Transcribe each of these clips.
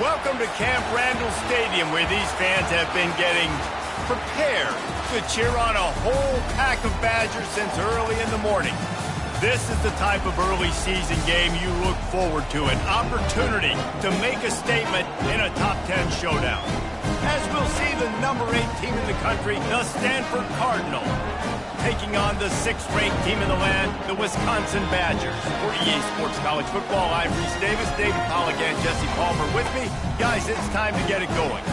Welcome to Camp Randall Stadium, where these fans have been getting prepared to cheer on a whole pack of Badgers since early in the morning. This is the type of early season game you look forward to, an opportunity to make a statement in a top 10 showdown. As we'll see the number 8 team in the country, the Stanford Cardinal, taking on the 6th-ranked team in the land, the Wisconsin Badgers. For EA Sports College Football, I'm Reese Davis, David Pollack, and Jesse Palmer with me. Guys, it's time to get it going.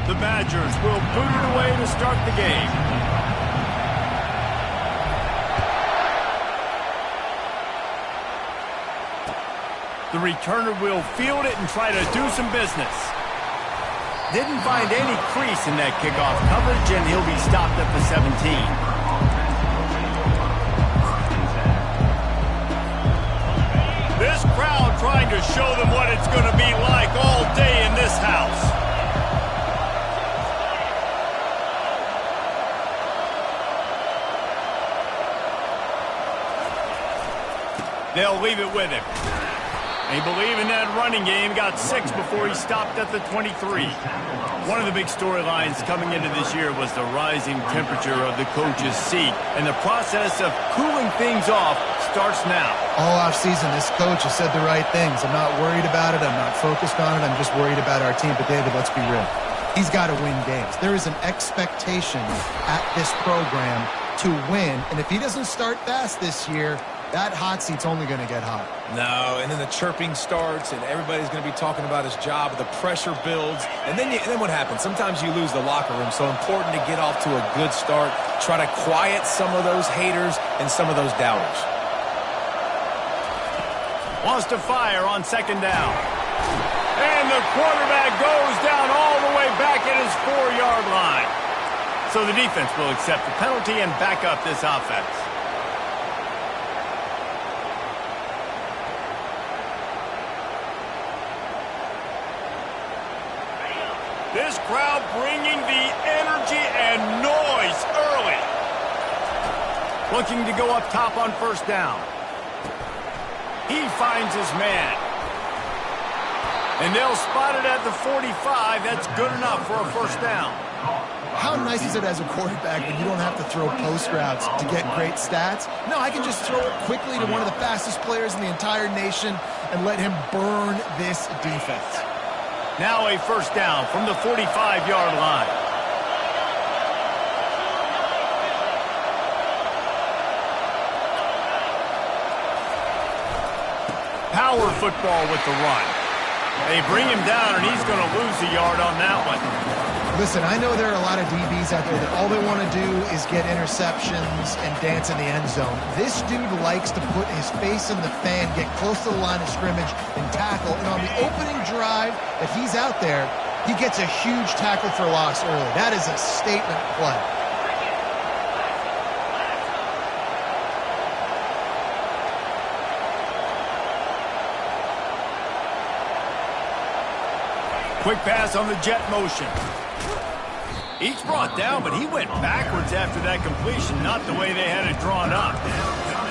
The Badgers will boot it away to start the game. The returner will field it and try to do some business. Didn't find any crease in that kickoff coverage, and he'll be stopped at the 17. This crowd trying to show them what it's going to be like all day in this house. They'll leave it with him. They believe in that running game, got 6 before he stopped at the 23. One of the big storylines coming into this year was the rising temperature of the coach's seat, and the process of cooling things off starts now. All offseason, this coach has said the right things. I'm not worried about it. I'm not focused on it. I'm just worried about our team. But, David, let's be real. He's got to win games. There is an expectation at this program to win, and if he doesn't start fast this year, that hot seat's only going to get hot. No, and then the chirping starts, and everybody's going to be talking about his job. The pressure builds, and then what happens? Sometimes you lose the locker room, so important to get off to a good start. Try to quiet some of those haters and some of those doubters. Wants to fire on 2nd down. And the quarterback goes down all the way back at his 4-yard line. So the defense will accept the penalty and back up this offense. This crowd bringing the energy and noise early. Looking to go up top on 1st down. He finds his man. And they'll spot it at the 45. That's good enough for a 1st down. How nice is it as a quarterback when you don't have to throw post routes to get great stats? No, I can just throw it quickly to one of the fastest players in the entire nation and let him burn this defense. Now a 1st down from the 45-yard line. Power football with the run. They bring him down, and he's going to lose a yard on that one. Listen, I know there are a lot of DBs out there that all they want to do is get interceptions and dance in the end zone. This dude likes to put his face in the fan, get close to the line of scrimmage, and tackle. And on the opening drive that he's out there, he gets a huge tackle for loss early. That is a statement play. Quick pass on the jet motion. Each brought down, but he went backwards after that completion, not the way they had it drawn up.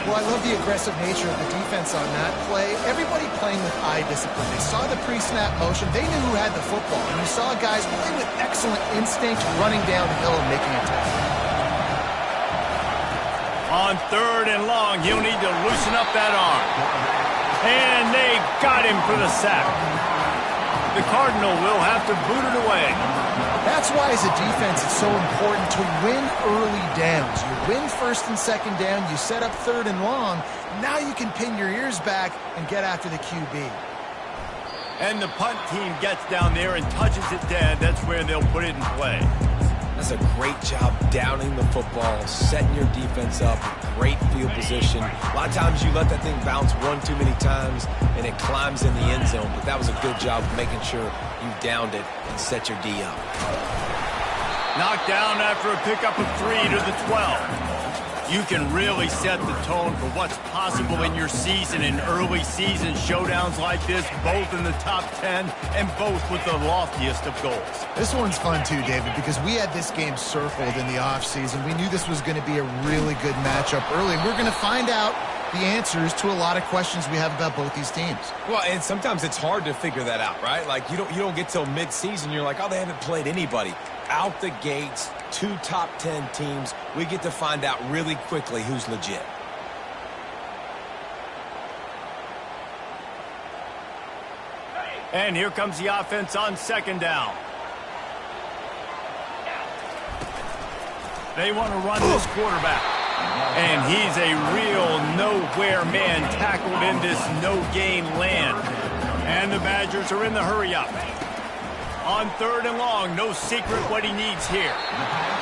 Well, I love the aggressive nature of the defense on that play. Everybody playing with eye discipline. They saw the pre-snap motion. They knew who had the football. And you saw guys play with excellent instinct, running downhill and making a tackle. On 3rd and long, he'll need to loosen up that arm. And they got him for the sack. The Cardinal will have to boot it away. That's why, as a defense, it's so important to win early downs. You win 1st and 2nd down, you set up 3rd and long. Now you can pin your ears back and get after the QB. And the punt team gets down there and touches it dead. That's where they'll put it in play. That's a great job downing the football, setting your defense up, great field position. A lot of times you let that thing bounce one too many times and it climbs in the end zone, but that was a good job of making sure you downed it and set your D up. Knocked down after a pickup of 3 to the 12. You can really set the tone for what's possible in your season in early season showdowns like this, both in the top 10 and both with the loftiest of goals. This one's fun too, David, because we had this game circled in the offseason. We knew this was going to be a really good matchup early. We're going to find out the answers to a lot of questions we have about both these teams. Well, and sometimes it's hard to figure that out, right? Like, you don't get till mid-season, you're like, oh, they haven't played anybody. Out the gates, 2 top 10 teams, we get to find out really quickly who's legit. And here comes the offense on second down. They want to run this quarterback. And he's a real nowhere man tackled in this no-gain land. And the Badgers are in the hurry-up. On third and long, no secret what he needs here.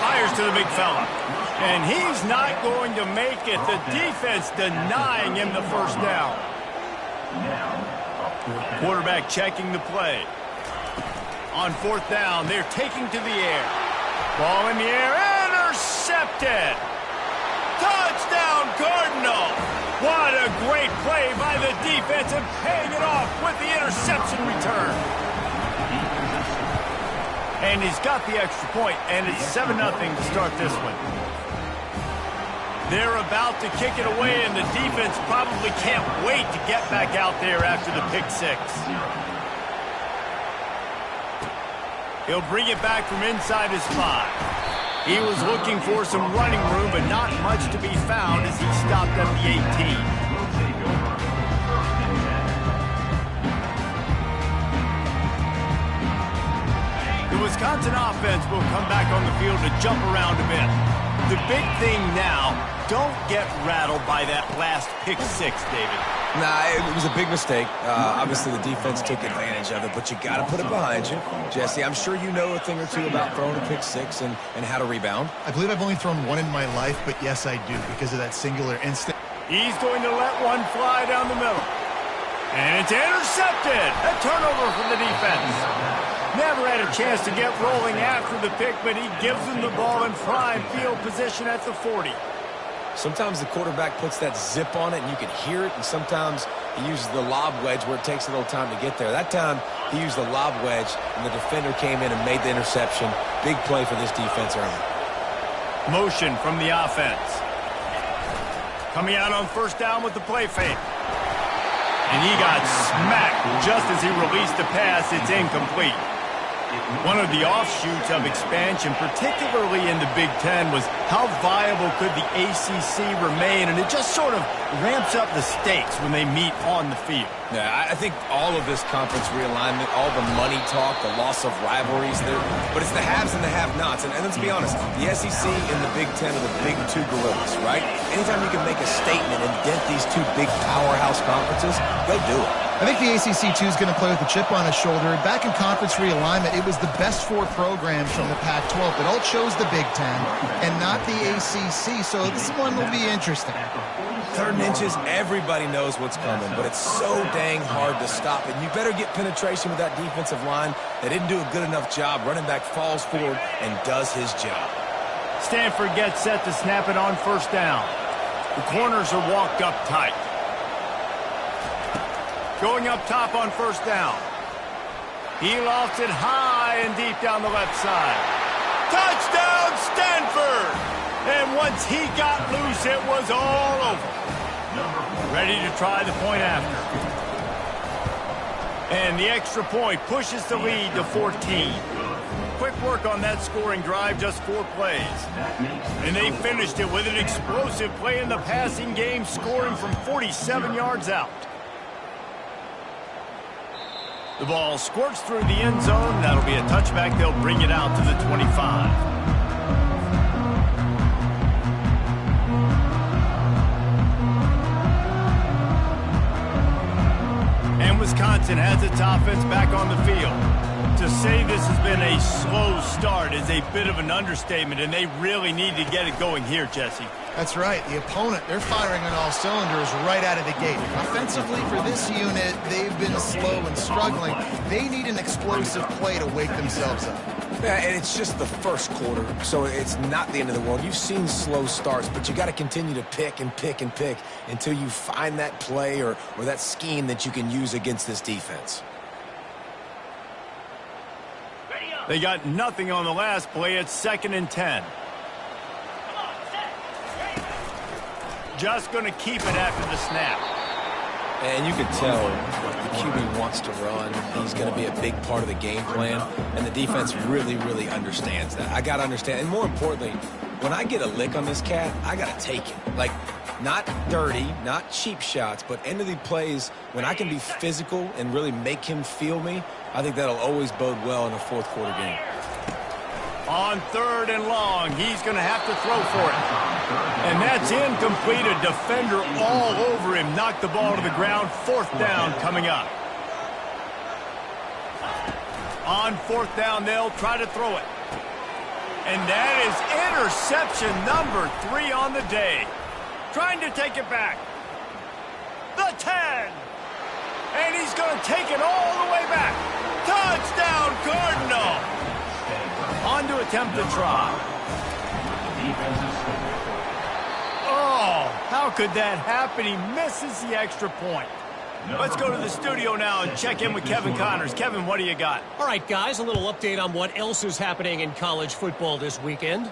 Fires to the big fella. And he's not going to make it. The defense denying him the first down. Quarterback checking the play. On fourth down, they're taking to the air. Ball in the air, intercepted. Touchdown, Cardinal! What a great play by the defense and paying it off with the interception return. And he's got the extra point, and it's 7-0 to start this one. They're about to kick it away, and the defense probably can't wait to get back out there after the pick six. He'll bring it back from inside his 5. He was looking for some running room, but not much to be found as he stopped at the 18. The Wisconsin offense will come back on the field to jump around a bit. The big thing now, don't get rattled by that last pick six, David. Nah, it was a big mistake. Obviously, the defense took advantage of it, but you got to put it behind you. Jesse, I'm sure you know a thing or two about throwing a pick six and how to rebound. I believe I've only thrown one in my life, but yes, I do, because of that singular instant. He's going to let one fly down the middle. And it's intercepted. A turnover for the defense. Never had a chance to get rolling after the pick, but he gives him the ball in prime field position at the 40. Sometimes the quarterback puts that zip on it and you can hear it, and sometimes he uses the lob wedge where it takes a little time to get there. That time he used the lob wedge and the defender came in and made the interception. Big play for this defense early. Motion from the offense. Coming out on first down with the play fake. And he got smacked just as he released the pass. It's incomplete. One of the offshoots of expansion, particularly in the Big Ten, was how viable could the ACC remain, and it just sort of ramps up the stakes when they meet on the field. Yeah, I think all of this conference realignment, all the money talk, the loss of rivalries, but it's the haves and the have-nots. And let's be honest, the SEC and the Big Ten are the big two gorillas, right? Anytime you can make a statement and dent these two big powerhouse conferences, go do it. I think the ACC, too, is going to play with a chip on his shoulder. Back in conference realignment, it was the best 4 programs from the Pac-12 that all chose the Big Ten and not the ACC, so this one will be interesting. 3rd and inches, everybody knows what's coming, but it's so dang hard to stop it. You better get penetration with that defensive line. They didn't do a good enough job. Running back falls forward and does his job. Stanford gets set to snap it on first down. The corners are walked up tight. Going up top on first down. He lofts it high and deep down the left side. Touchdown, Stanford! And once he got loose, it was all over. Ready to try the point after. And the extra point pushes the lead to 14. Quick work on that scoring drive, just 4 plays. And they finished it with an explosive play in the passing game, scoring from 47 yards out. The ball squirts through the end zone. That'll be a touchback. They'll bring it out to the 25. And Wisconsin has its offense back on the field. To say this has been a slow start is a bit of an understatement, and they really need to get it going here, Jesse. That's right. The opponent, they're firing on all cylinders right out of the gate. Offensively, for this unit, they've been slow and struggling. They need an explosive play to wake themselves up. Yeah, and it's just the first quarter, so it's not the end of the world. You've seen slow starts, but you got to continue to pick and pick and pick until you find that play or that scheme that you can use against this defense. They got nothing on the last play. It's 2nd and 10. Just going to keep it after the snap. And you can tell the QB wants to run. He's going to be a big part of the game plan, and the defense really, really understands that. I got to understand, and more importantly, when I get a lick on this cat, I got to take it. Like, not dirty, not cheap shots, but end of the plays, when I can be physical and really make him feel me, I think that'll always bode well in a fourth quarter game. On 3rd and long, he's going to have to throw for it. And that's incomplete. A defender all over him. Knocked the ball to the ground. 4th down coming up. On 4th down, they'll try to throw it. And that is interception number 3 on the day. Trying to take it back. The 10. And he's going to take it all the way back. Touchdown, Cardinal. On to attempt the try. Oh, how could that happen? He misses the extra point. Let's go to the studio now and check in with Kevin Connors. Kevin, what do you got? All right, guys, a little update on what else is happening in college football this weekend.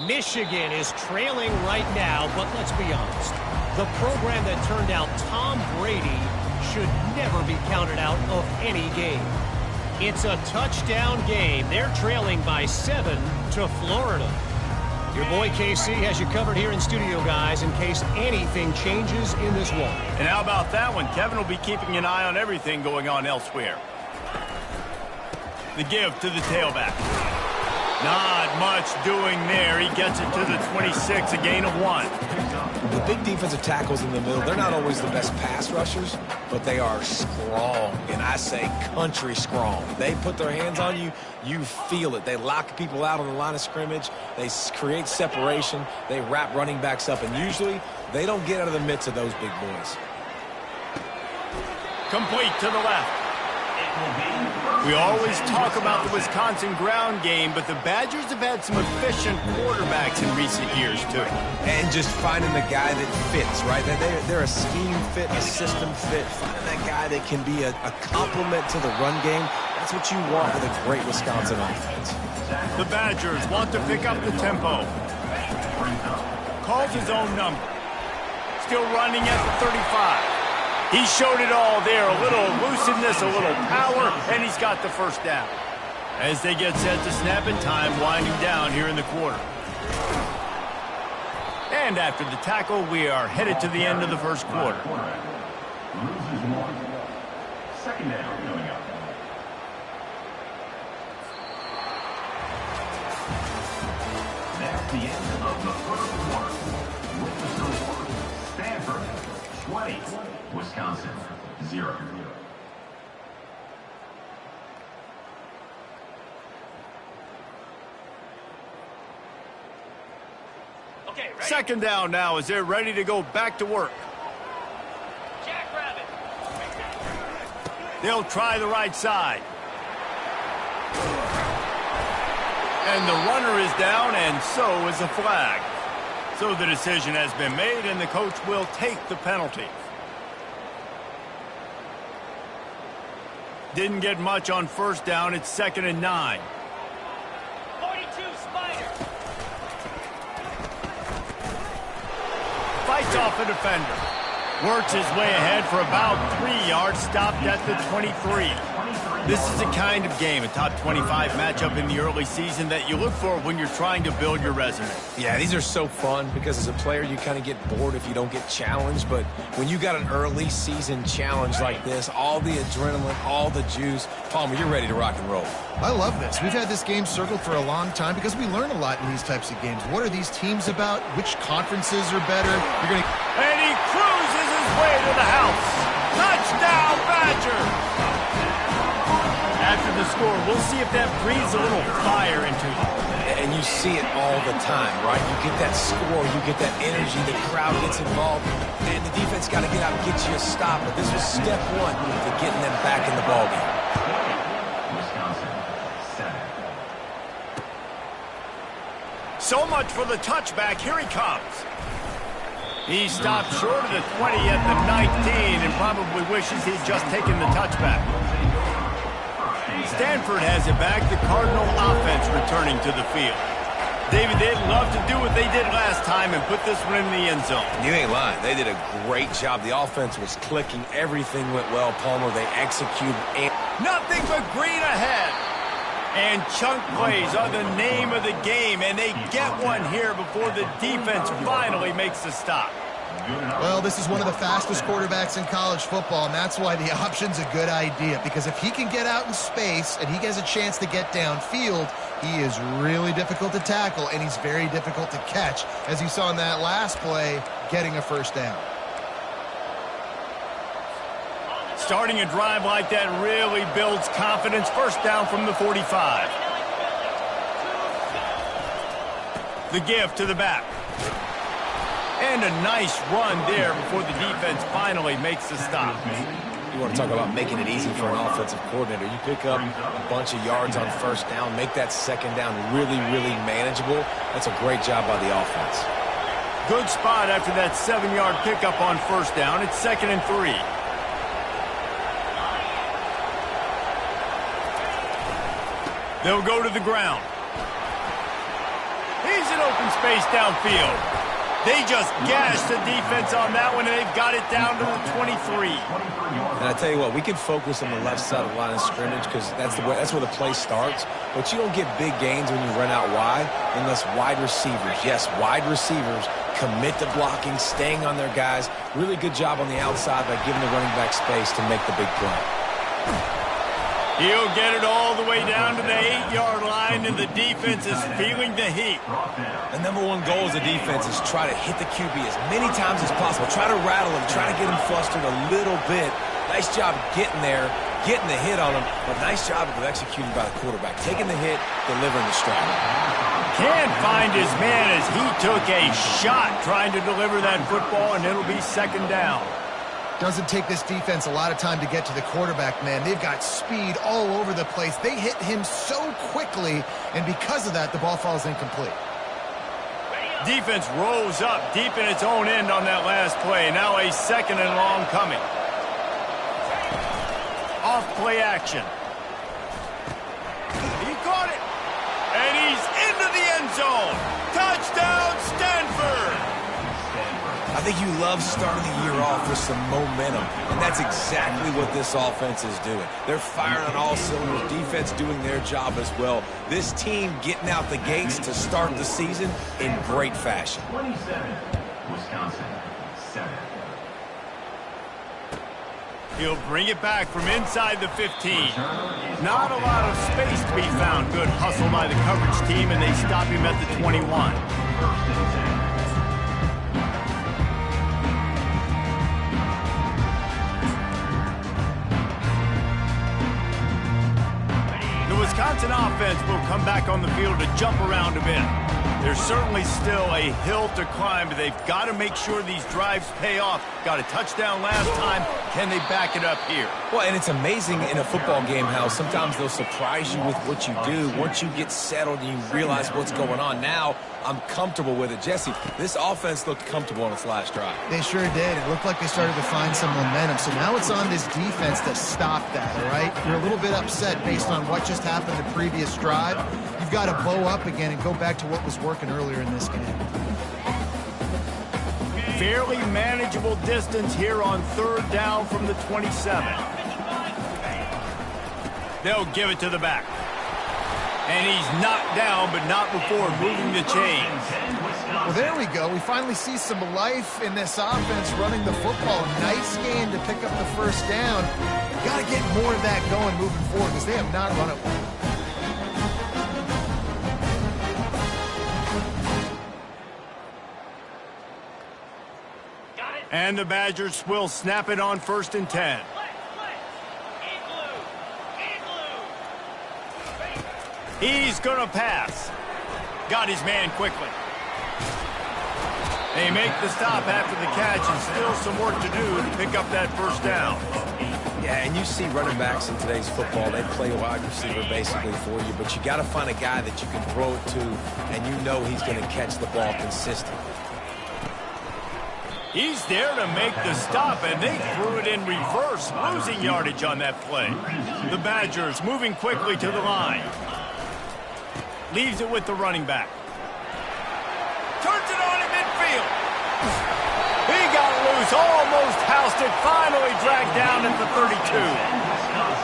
Michigan is trailing right now, but let's be honest. The program that turned out Tom Brady should never be counted out of any game. It's a touchdown game. They're trailing by 7 to Florida. Your boy KC has you covered here in studio, guys, in case anything changes in this one. And how about that one? Kevin will be keeping an eye on everything going on elsewhere. The give to the tailback. Not much doing there. He gets it to the 26, a gain of 1. The big defensive tackles in the middle, they're not always the best pass rushers, but they are strong, and I say country strong. They put their hands on you, you feel it. They lock people out on the line of scrimmage. They create separation. They wrap running backs up, and usually they don't get out of the midst of those big boys. Complete to the left. We always talk about the Wisconsin ground game, but the Badgers have had some efficient quarterbacks in recent years, too. And just finding the guy that fits, right? They're a scheme fit, a system fit. Finding that guy that can be a complement to the run game. That's what you want with a great Wisconsin offense. The Badgers want to pick up the tempo. Calls his own number. Still running at the 35. He showed it all there, a little elusiveness, a little power, and he's got the first down. As they get set to snap in time, winding down here in the quarter. And after the tackle, we are headed to the end of the first quarter. Second down coming up. That's the end of the first quarter. With the score, Stanford 20, Wisconsin 0. Second down now as they're ready to go back to work. They'll try the right side. And the runner is down, and so is the flag. So the decision has been made, and the coach will take the penalty. Didn't get much on first down. It's 2nd and 9. 42 Spider. Fights off a defender. Works his way ahead for about 3 yards. Stopped at the 23. This is the kind of game, a top 25 matchup in the early season, that you look for when you're trying to build your resume. Yeah, these are so fun because as a player, you kind of get bored if you don't get challenged. But when you got an early season challenge like this, all the adrenaline, all the juice, Palmer, you're ready to rock and roll. I love this. We've had this game circled for a long time because we learn a lot in these types of games. What are these teams about? Which conferences are better? And he cruises his way to the house. Touchdown, Badger! After the score, we'll see if that breathes a little fire into you. And you see it all the time, right? You get that score, you get that energy, the crowd gets involved, and the defense got to get out and get you a stop. But this was step one to getting them back in the ballgame. Wisconsin, 7. So much for the touchback. Here he comes. He stopped short of the 20 at the 19 and probably wishes he'd just taken the touchback. Stanford has it back. The Cardinal offense returning to the field. David, they'd love to do what they did last time and put this one in the end zone. You ain't lying. They did a great job. The offense was clicking. Everything went well. Palmer, they executed. Nothing but green ahead. And chunk plays are the name of the game, and they get one here before the defense finally makes the stop. Well, this is one of the fastest quarterbacks in college football, and that's why the option's a good idea, because if he can get out in space and he gets a chance to get downfield, he is really difficult to tackle, and he's very difficult to catch, as you saw in that last play, getting a first down. Starting a drive like that really builds confidence. First down from the 45. The give to the back. And a nice run there before the defense finally makes the stop. You want to talk about making it easy for an offensive coordinator. You pick up a bunch of yards on first down, make that second down really, really manageable. That's a great job by the offense. Good spot after that 7-yard pickup on first down. It's 2nd and 3. They'll go to the ground. He's in open space downfield. They just gashed the defense on that one, and they've got it down to the 23. And I tell you what, we can focus on the left side of the line of scrimmage because that's where the play starts. But you don't get big gains when you run out wide unless wide receivers, yes, wide receivers, commit to blocking, staying on their guys. Really good job on the outside by giving the running back space to make the big play. He'll get it all the way down to the 8-yard line, and the defense is feeling the heat. The number one goal as a defense is try to hit the QB as many times as possible. Try to rattle him, try to get him flustered a little bit. Nice job getting there, getting the hit on him, but nice job of executing by the quarterback. Taking the hit, delivering the strike. Can't find his man as he took a shot trying to deliver that football, and it'll be 2nd down. Doesn't take this defense a lot of time to get to the quarterback, man. They've got speed all over the place. They hit him so quickly, and because of that, the ball falls incomplete. Defense rolls up deep in its own end on that last play. Now a 2nd and long coming. Off play action. He caught it. And he's into the end zone. Touchdown, Stanford. I think you love starting the year off with some momentum, and that's exactly what this offense is doing. They're firing on all cylinders, defense doing their job as well. This team getting out the gates to start the season in great fashion. 27, Wisconsin, 7. He'll bring it back from inside the 15. Not a lot of space to be found. Good hustle by the coverage team, and they stop him at the 21. First and 10. Wisconsin offense will come back on the field to jump around a bit. There's certainly still a hill to climb, but they've got to make sure these drives pay off. Got a touchdown last time. Can they back it up here? Well, and it's amazing in a football game how sometimes they'll surprise you with what you do. Once you get settled and you realize what's going on, now I'm comfortable with it. Jesse, this offense looked comfortable on its last drive. They sure did. It looked like they started to find some momentum. So now it's on this defense to stop that, all right? You're a little bit upset based on what just happened the previous drive. You've got to bow up again and go back to what was working earlier in this game. Fairly manageable distance here on 3rd down from the 27. They'll give it to the back. And he's knocked down, but not before moving the chains. Well, there we go. We finally see some life in this offense running the football. Nice game to pick up the first down. Got to get more of that going moving forward because they have not run it well. And the Badgers will snap it on 1st and 10. He's going to pass. Got his man quickly. They make the stop after the catch, and still some work to do to pick up that first down. Yeah, and you see running backs in today's football, they play a wide receiver basically for you, but you got to find a guy that you can throw it to, and you know he's going to catch the ball consistently. He's there to make the stop, and they threw it in reverse, losing yardage on that play. The Badgers moving quickly to the line. Leaves it with the running back. Turns it on in midfield. He got loose, almost housed it, finally dragged down at the 32.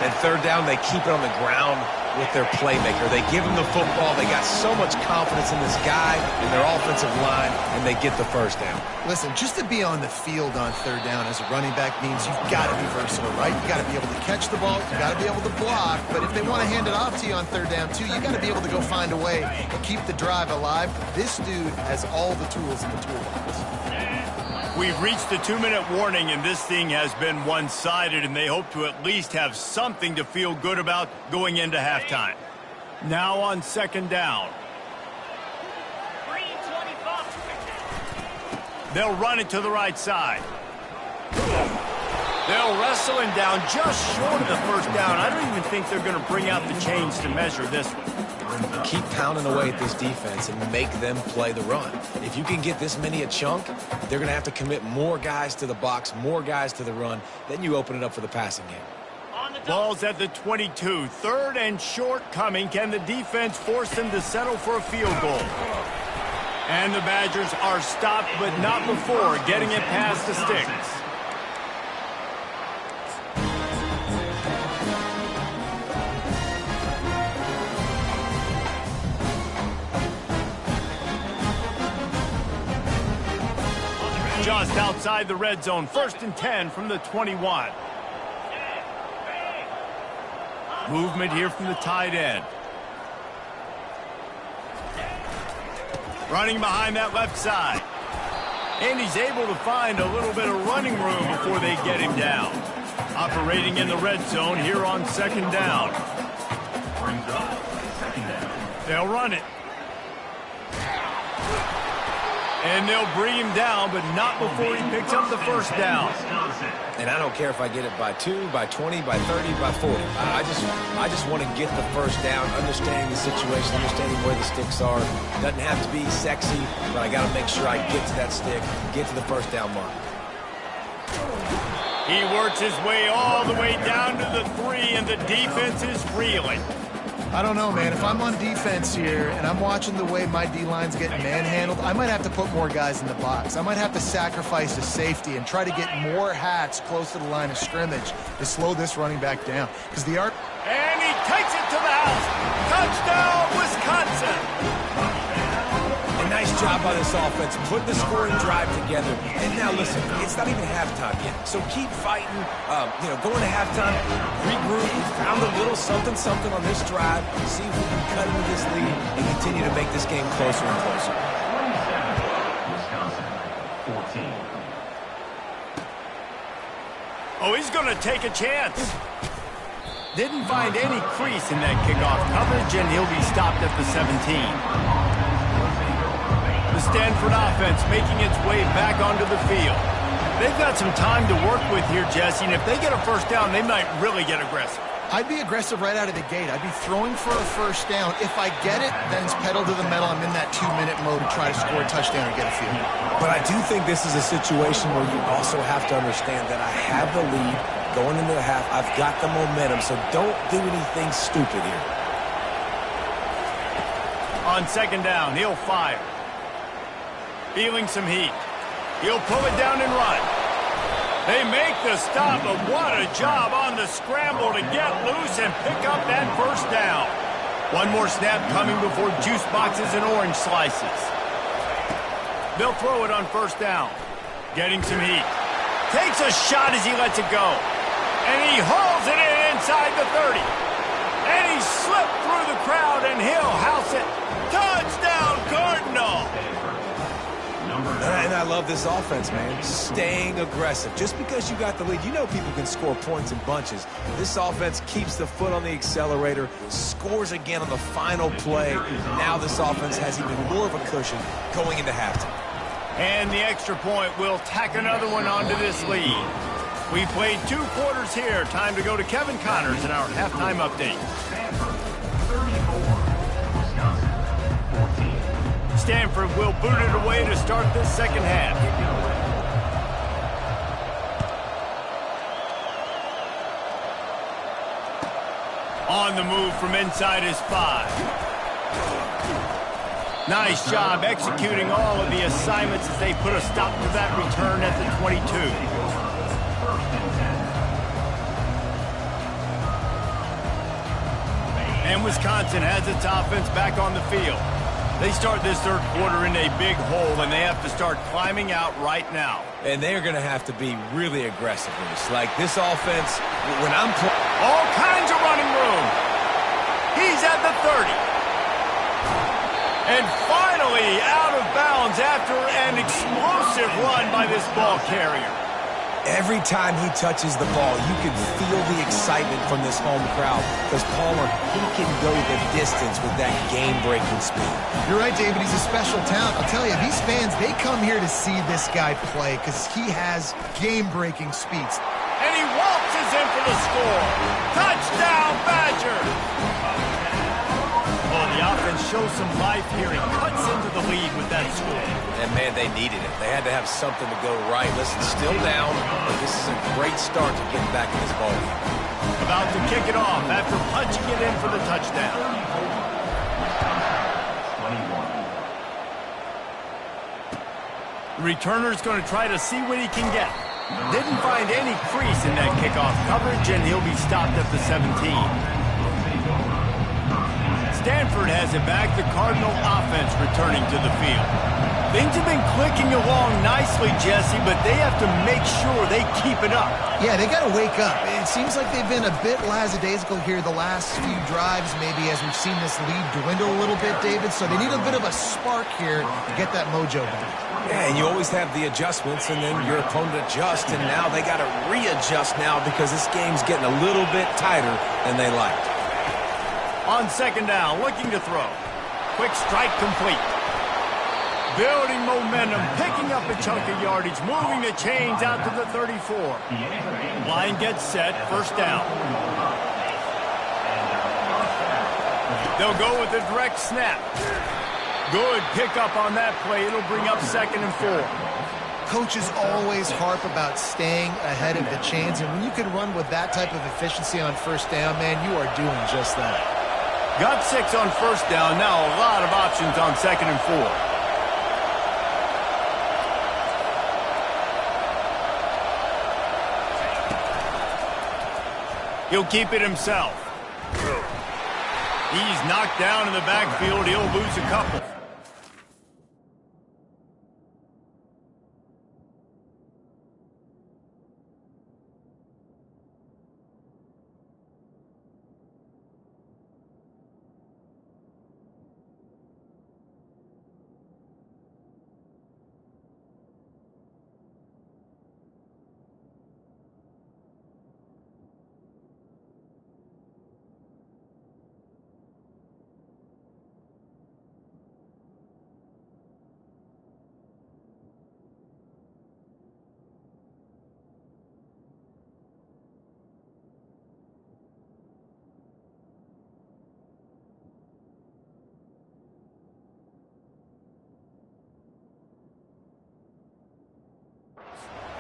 And third down, they keep it on the ground with their playmaker. They give him the football. They got so much confidence in this guy and their offensive line, and they get the first down. Listen, just to be on the field on third down as a running back means you've got to be versatile, right? You got to be able to catch the ball. You got to be able to block. But if they want to hand it off to you on third down, too, you got to be able to go find a way to keep the drive alive. This dude has all the tools in the toolbox. We've reached the 2-minute warning, and this thing has been one-sided, and they hope to at least have something to feel good about going into halftime. Now on second down. They'll run it to the right side. They'll wrestle him down just short of the first down. I don't even think they're going to bring out the chains to measure this one. Keep pounding away at this defense and make them play the run. If you can get this many a chunk, they're going to have to commit more guys to the box, more guys to the run. Then you open it up for the passing game. Ball's at the 22. Third and short coming. Can the defense force them to settle for a field goal? And the Badgers are stopped, but not before getting it past the sticks. Just outside the red zone, 1st and 10 from the 21. Movement here from the tight end. Running behind that left side. And he's able to find a little bit of running room before they get him down. Operating in the red zone here on second down. They'll run it. And they'll bring him down, but not before he picks up the first down. And I don't care if I get it by 2, by 20, by 30, by 40. I just want to get the first down, understanding the situation, understanding where the sticks are. Doesn't have to be sexy, but I got to make sure I get to that stick, get to the first down mark. He works his way all the way down to the 3, and the defense is reeling. I don't know, man. If I'm on defense here and I'm watching the way my D-line's getting manhandled, I might have to put more guys in the box. I might have to sacrifice a safety and try to get more hats close to the line of scrimmage to slow this running back down. Because the arc... And he takes it to the house. Touchdown, Wisconsin. A nice job by this offense, putting the scoring drive together. And now, listen, it's not even halftime yet. So keep fighting, going to halftime, regroup, found a little something on this drive, see if we can cut into this lead and continue to make this game closer and closer. Wisconsin, 14. Oh, he's going to take a chance. Didn't find any crease in that kickoff coverage, and he'll be stopped at the 17. The Stanford offense making its way back onto the field. They've got some time to work with here, Jesse, and if they get a first down, they might really get aggressive. I'd be aggressive right out of the gate. I'd be throwing for a first down. If I get it, then it's pedal to the metal. I'm in that 2-minute mode to try to score a touchdown or get a field. But I do think this is a situation where you also have to understand that I have the lead going into the half. I've got the momentum, so don't do anything stupid here. On second down, he'll fire. Feeling some heat. He'll pull it down and run. They make the stop, but what a job on the scramble to get loose and pick up that first down. One more snap coming before juice boxes and orange slices. They'll throw it on first down. Getting some heat. Takes a shot as he lets it go. And he hauls it in inside the 30. And he slipped through the crowd, and he'll house it. Touchdown, Cardinal! And I love this offense, man. Staying aggressive. Just because you got the lead, you know people can score points in bunches. This offense keeps the foot on the accelerator, scores again on the final play. Now this offense has even more of a cushion going into halftime. And the extra point will tack another one onto this lead. We played 2 quarters here. Time to go to Kevin Connors in our halftime update. Stanford will boot it away to start this second half. On the move from inside his 5. Nice job executing all of the assignments as they put a stop to that return at the 22. And Wisconsin has its offense back on the field. They start this third quarter in a big hole, and they have to start climbing out right now. And they're going to have to be really aggressive with this. Like this offense, when I'm playing... All kinds of running room. He's at the 30. And finally out of bounds after an explosive run by this ball carrier. Every time he touches the ball, you can feel the excitement from this home crowd because Palmer, he can go the distance with that game-breaking speed. You're right, David. He's a special talent. I'll tell you, these fans, they come here to see this guy play because he has game-breaking speeds. And he waltzes in for the score. Touchdown, Badger! Oh, the offense shows some life here. He cuts into the lead with that score. And, man, they needed it. They had to have something to go right. Listen, still down, but this is a great start to getting back in this ball game. About to kick it off after punching it in for the touchdown. The returner's going to try to see what he can get. Didn't find any crease in that kickoff coverage, and he'll be stopped at the 17. Stanford has it back. The Cardinal offense returning to the field. Things have been clicking along nicely, Jesse, but they have to make sure they keep it up. Yeah, they got to wake up. It seems like they've been a bit lackadaisical here the last few drives, maybe as we've seen this lead dwindle a little bit, David. So they need a bit of a spark here to get that mojo back. Yeah, and you always have the adjustments, and then your opponent adjusts, and now they got to readjust now because this game's getting a little bit tighter than they liked. On second down, looking to throw. Quick strike complete. Building momentum, picking up a chunk of yardage, moving the chains out to the 34. Line gets set, first down. They'll go with a direct snap. Good pickup on that play. It'll bring up 2nd and 4. Coaches always harp about staying ahead of the chains, and when you can run with that type of efficiency on first down, man, you are doing just that. Got 6 on first down. Now a lot of options on 2nd and 4. He'll keep it himself. He's knocked down in the backfield. He'll lose a couple.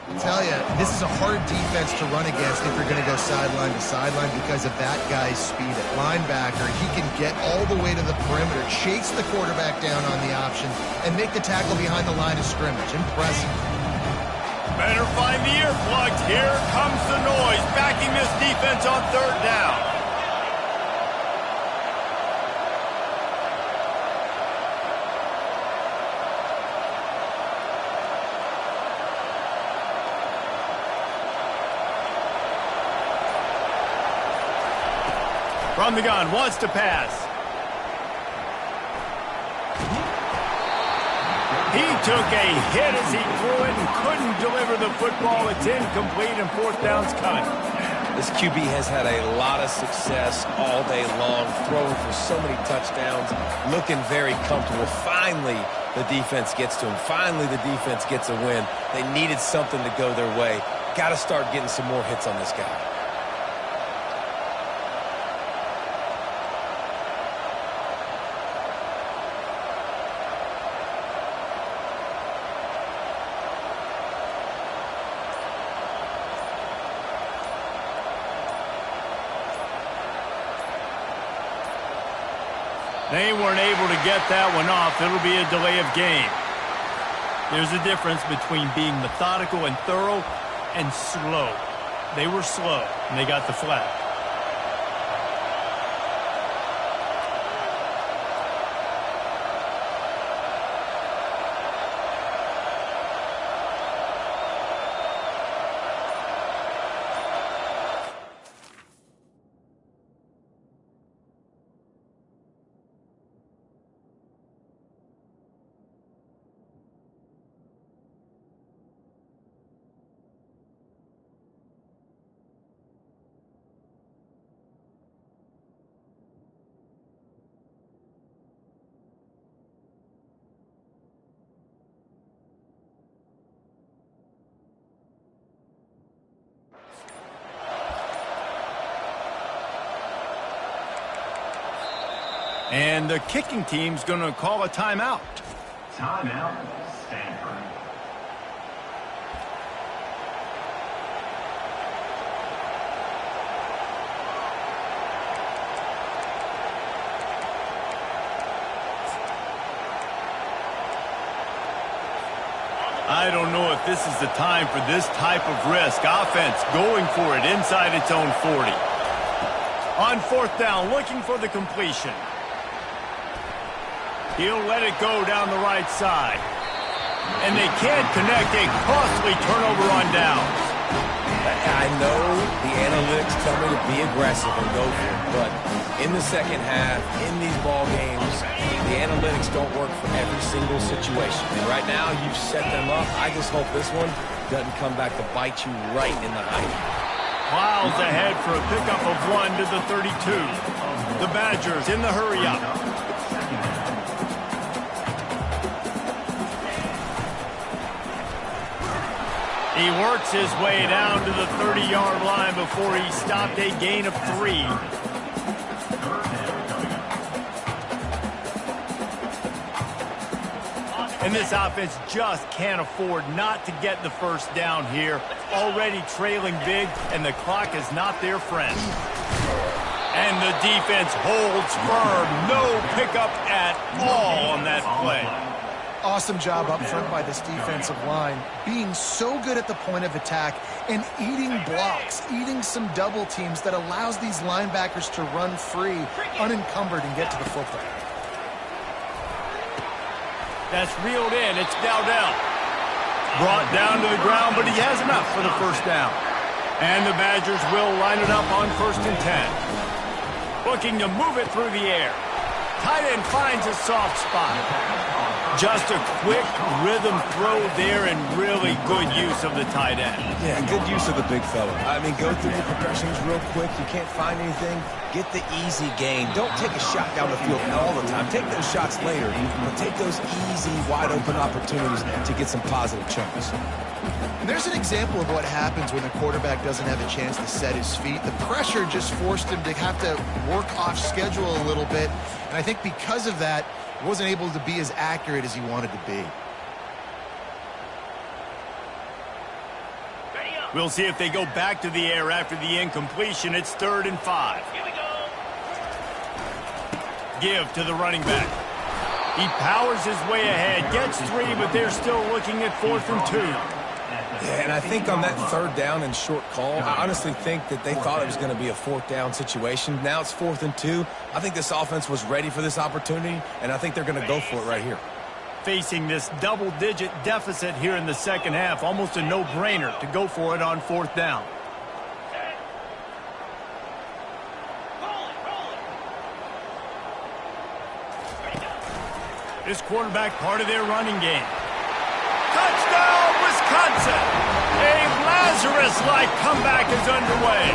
I tell you, this is a hard defense to run against if you're going to go sideline to sideline because of that guy's speed at linebacker. He can get all the way to the perimeter, chase the quarterback down on the option, and make the tackle behind the line of scrimmage. Impressive. Better find the earplugs. Here comes the noise, backing this defense on third down. From the gun, wants to pass. He took a hit as he threw it and couldn't deliver the football. It's incomplete and fourth down's coming. This QB has had a lot of success all day long, throwing for so many touchdowns, looking very comfortable. Finally, the defense gets to him. Finally, the defense gets a win. They needed something to go their way. Got to start getting some more hits on this guy. They weren't able to get that one off. It'll be a delay of game. There's a difference between being methodical and thorough and slow. They were slow, and they got the flag. And the kicking team's going to call a timeout. Timeout, Stanford. I don't know if this is the time for this type of risk. Offense going for it inside its own 40. On fourth down, looking for the completion. He'll let it go down the right side. And they can't connect. A costly turnover on downs. I know the analytics tell me to be aggressive and go for it, but in the second half, in these ball games, the analytics don't work for every single situation. And right now, you've set them up. I just hope this one doesn't come back to bite you right in the eye. Miles ahead for a pickup of 1 to the 32. The Badgers in the hurry-up. He works his way down to the 30-yard line before he stopped a gain of 3. And this offense just can't afford not to get the first down here. Already trailing big, and the clock is not their friend. And the defense holds firm. No pickup at all on that play. Awesome job up front by this defensive line, being so good at the point of attack and eating blocks, eating some double teams that allows these linebackers to run free, unencumbered, and get to the football. That's reeled in. It's Dowdell. Brought down to the ground, but he has enough for the first down. And the Badgers will line it up on 1st and 10. Looking to move it through the air. Tight end finds a soft spot. Just a quick rhythm throw there and really good use of the tight end. Yeah, good use of the big fella. I mean, go through your progressions real quick. You can't find anything, get the easy gain. Don't take a shot down the field all the time. Take those shots later, but take those easy, wide-open opportunities to get some positive chunks. And there's an example of what happens when the quarterback doesn't have a chance to set his feet. The pressure just forced him to have to work off schedule a little bit. And I think because of that, he wasn't able to be as accurate as he wanted to be. We'll see if they go back to the air after the incompletion. It's 3rd and 5. Here we go. Give to the running back. He powers his way ahead, gets 3, but they're still looking at 4th and 2. Yeah, and I think on that 3rd down and short call, I honestly think that they thought it was going to be a 4th down situation. Now it's 4th and 2. I think this offense was ready for this opportunity, and I think they're going to go for it right here. Facing this double-digit deficit here in the second half, almost a no-brainer to go for it on 4th down. This quarterback part of their running game. Touchdown, Wisconsin! A Lazarus-like comeback is underway.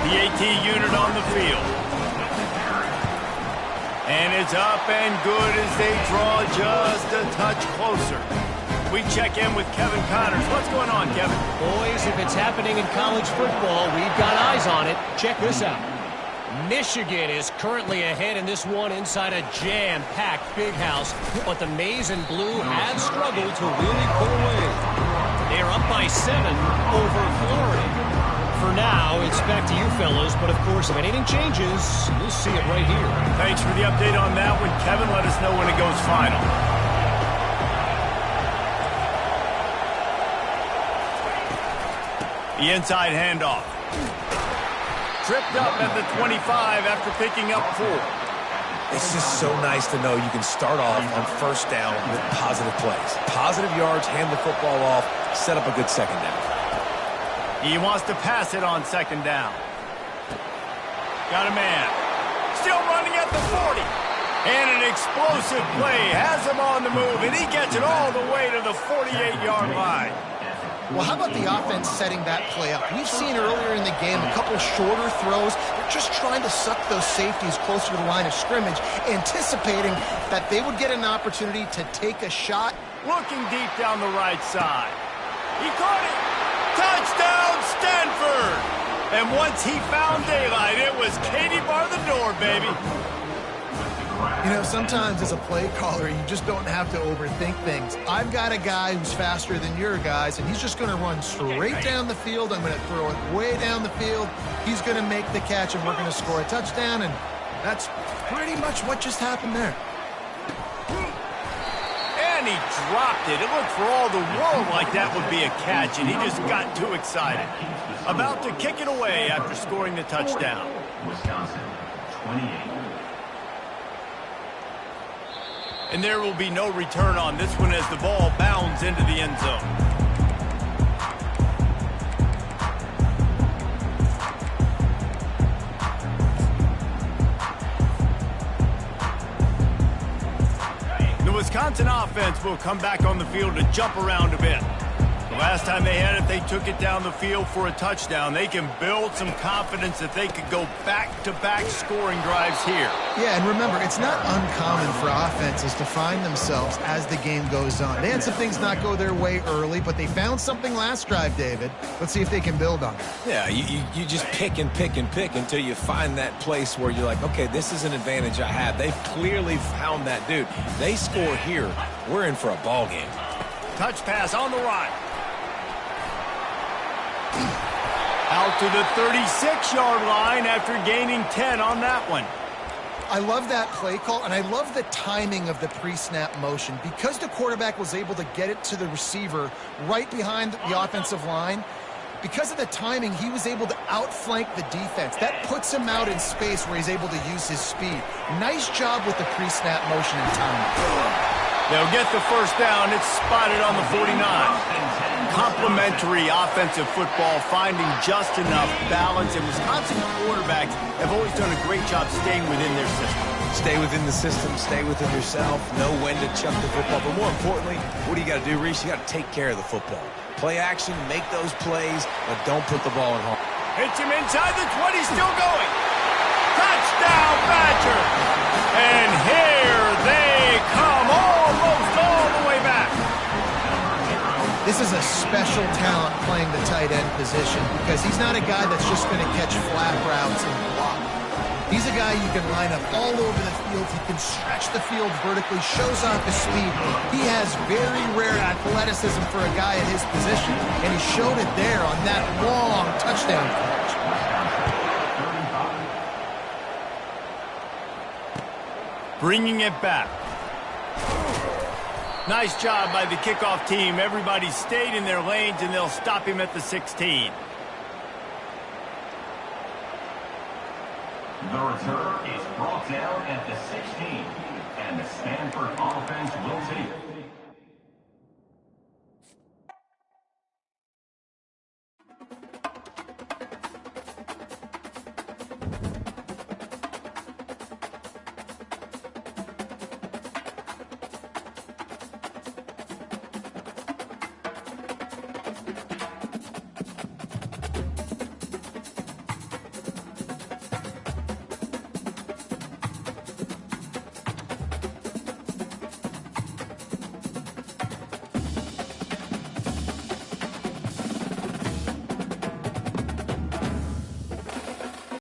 The AT unit on the field. And it's up and good as they draw just a touch closer. We check in with Kevin Connors. What's going on, Kevin? Boys, if it's happening in college football, we've got eyes on it. Check this out. Michigan is currently ahead in this one inside a jam-packed big house, but the maize and blue have struggled to really pull away. They're up by 7 over Florida. For now, it's back to you fellas, but of course, if anything changes, you'll see it right here. Thanks for the update on that one, Kevin. Let us know when it goes final. The inside handoff. Tripped up at the 25 after picking up 4. It's just so nice to know you can start off on first down with positive plays. Positive yards, hand the football off, set up a good second down. He wants to pass it on second down. Got a man. Still running at the 40. And an explosive play has him on the move, and he gets it all the way to the 48-yard line. Well, how about the offense setting that play up? We've seen earlier in the game a couple shorter throws. They're just trying to suck those safeties closer to the line of scrimmage, anticipating that they would get an opportunity to take a shot. Looking deep down the right side. He caught it. Touchdown, Stanford! And once he found daylight, it was Katie bar the door, baby. You know, sometimes as a play caller, you just don't have to overthink things. I've got a guy who's faster than your guys, and he's just going to run straight down the field. I'm going to throw it way down the field. He's going to make the catch, and we're going to score a touchdown, and that's pretty much what just happened there. And he dropped it. It looked for all the world like that would be a catch, and he just got too excited. About to kick it away after scoring the touchdown. Wisconsin, 28. And there will be no return on this one as the ball bounds into the end zone. The Wisconsin offense will come back on the field to jump around a bit. The last time they had it, they took it down the field for a touchdown. They can build some confidence that they could go back-to-back scoring drives here. Yeah, and remember, it's not uncommon for offenses to find themselves as the game goes on. They had some things not go their way early, but they found something last drive, David. Let's see if they can build on it. Yeah, you just pick and pick and pick until you find that place where you're like, okay, this is an advantage I have. They've clearly found that dude. They score here, we're in for a ball game. Touch pass on the right. Out to the 36-yard line after gaining 10 on that one. I love that play call, and I love the timing of the pre-snap motion. Because the quarterback was able to get it to the receiver right behind the offensive line, because of the timing, he was able to outflank the defense. That puts him out in space where he's able to use his speed. Nice job with the pre-snap motion and timing. They'll get the first down. It's spotted on the 49. Complementary offensive football, finding just enough balance, and Wisconsin quarterbacks have always done a great job staying within their system. Stay within the system, stay within yourself, know when to chuck the football. But more importantly, what do you got to do, Reese? You got to take care of the football. Play action, make those plays, but don't put the ball in harm. Hits him inside the 20, still going. Touchdown, Badger! And here they come, almost all the way back. This is a special talent playing the tight end position because he's not a guy that's just going to catch flat routes and block. He's a guy you can line up all over the field. He can stretch the field vertically, shows off his speed. He has very rare athleticism for a guy in his position, and he showed it there on that long touchdown catch. Bringing it back. Nice job by the kickoff team. Everybody stayed in their lanes, and they'll stop him at the 16. The return is brought down at the 16, and the Stanford offense will take it.